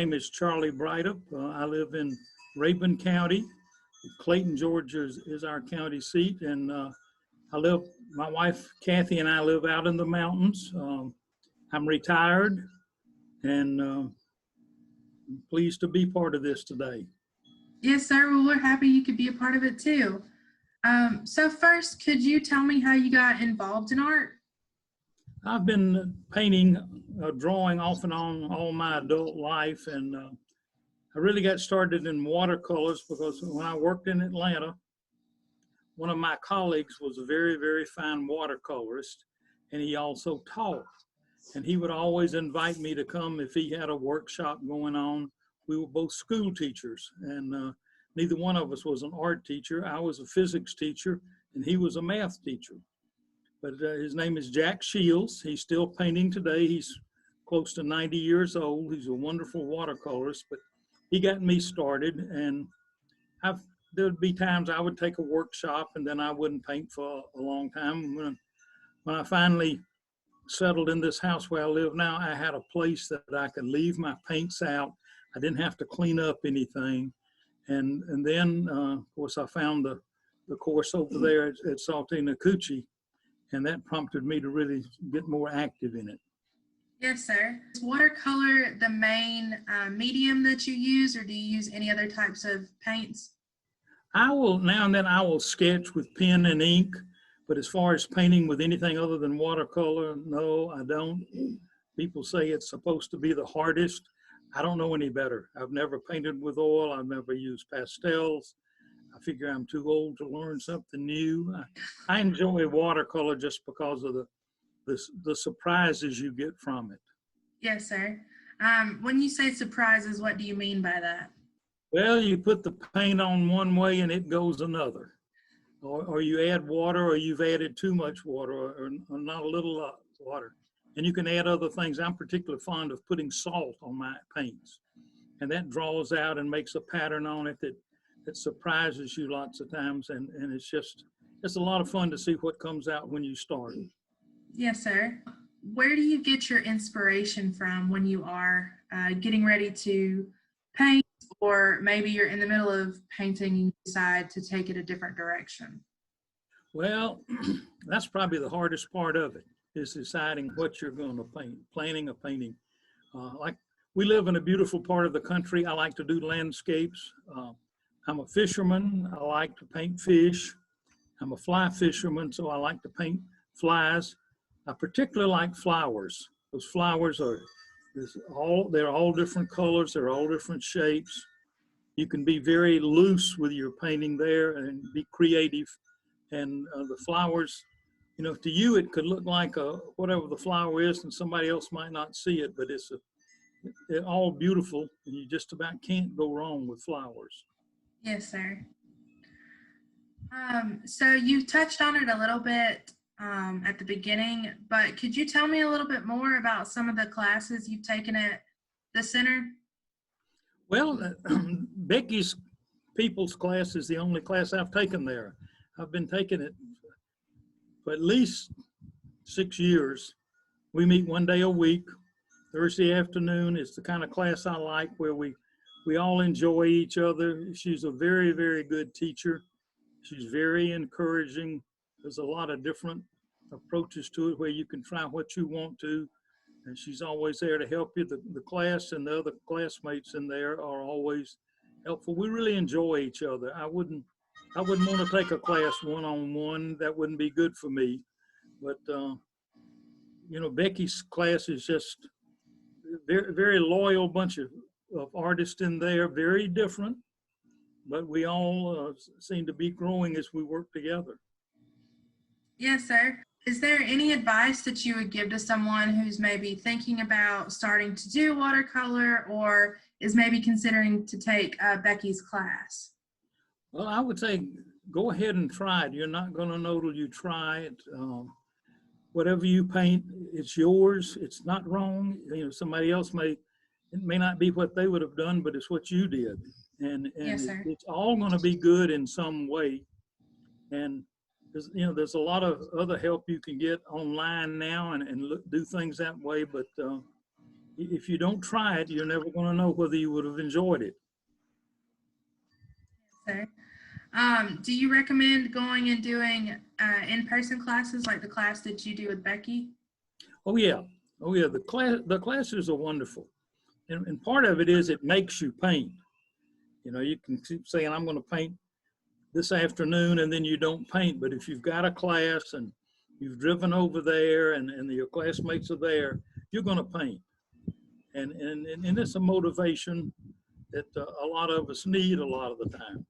name is Charlie Breithaupt. I live in Rabun County. Clayton, Georgia is our county seat, and my wife Kathy and I live out in the mountains. I'm retired and pleased to be part of this today. Yes, sir. Well, we're happy you could be a part of it too. So first, could you tell me how you got involved in art? I've been painting, drawing off and on all my adult life, and I really got started in watercolors because when I worked in Atlanta, one of my colleagues was a very, very fine watercolorist, and he also taught. And he would always invite me to come if he had a workshop going on. We were both school teachers, and neither one of us was an art teacher. I was a physics teacher, and he was a math teacher. But his name is Jack Shields. He's still painting today. He's close to 90 years old. He's a wonderful watercolorist, but he got me started, and there would be times I would take a workshop and then I wouldn't paint for a long time. When I finally settled in this house where I live now, I had a place that I could leave my paints out. I didn't have to clean up anything. And then, of course, I found the course over there at Sautee Nacoochee, and that prompted me to really get more active in it. Yes, sir. Is watercolor the main medium that you use, or do you use any other types of paints? Now and then I will sketch with pen and ink, but as far as painting with anything other than watercolor, no, I don't. People say it's supposed to be the hardest. I don't know any better. I've never painted with oil. I've never used pastels. I figure I'm too old to learn something new. I enjoy watercolor just because of the surprises you get from it. Yes, sir. When you say surprises, what do you mean by that? Well, you put the paint on one way and it goes another. Or you add water, or you've added too much water, or not a little water. And you can add other things. I'm particularly fond of putting salt on my paints. And that draws out and makes a pattern on it that surprises you lots of times, and it's a lot of fun to see what comes out when you start. Yes, sir. Where do you get your inspiration from when you are getting ready to paint, or maybe you're in the middle of painting and you decide to take it a different direction? Well, that's probably the hardest part of it, is deciding what you're going to paint, planning a painting. Like, we live in a beautiful part of the country. I like to do landscapes. I'm a fisherman. I like to paint fish. I'm a fly fisherman, so I like to paint flies. I particularly like flowers. Those flowers they're all different colors. They're all different shapes. You can be very loose with your painting there and be creative. And the flowers, to you it could look like whatever the flower is, and somebody else might not see it, but they're all beautiful, and you just about can't go wrong with flowers. Yes, sir. So you touched on it a little bit at the beginning, but could you tell me a little bit more about some of the classes you've taken at the center? Well, Becky Peebles class is the only class I've taken there. I've been taking it for at least 6 years. We meet one day a week. Thursday afternoon is the kind of class I like, where we all enjoy each other. She's a very, very good teacher. She's very encouraging. There's a lot of different approaches to it where you can try what you want to, and she's always there to help you. The class and the other classmates in there are always helpful. We really enjoy each other. I wouldn't want to take a class one-on-one. That wouldn't be good for me. But Becky's class is just very, very loyal bunch of artists in there, very different, but we all seem to be growing as we work together. Yes, sir. Is there any advice that you would give to someone who's maybe thinking about starting to do watercolor, or is maybe considering to take Becky's class? Well, I would say go ahead and try it. You're not going to know till you try it. Whatever you paint, it's yours. It's not wrong. Somebody else it may not be what they would have done, but it's what you did. And yes, sir. It's all going to be good in some way. And there's a lot of other help you can get online now and do things that way. But if you don't try it, you're never going to know whether you would have enjoyed it. Sir. Do you recommend going and doing in-person classes like the class that you do with Becky? Oh yeah, oh yeah. The classes are wonderful, and part of it is it makes you paint. You know, you can keep saying I'm going to paint this afternoon, and then you don't paint. But if you've got a class and you've driven over there, and your classmates are there, you're going to paint. And it's a motivation that a lot of us need a lot of the time.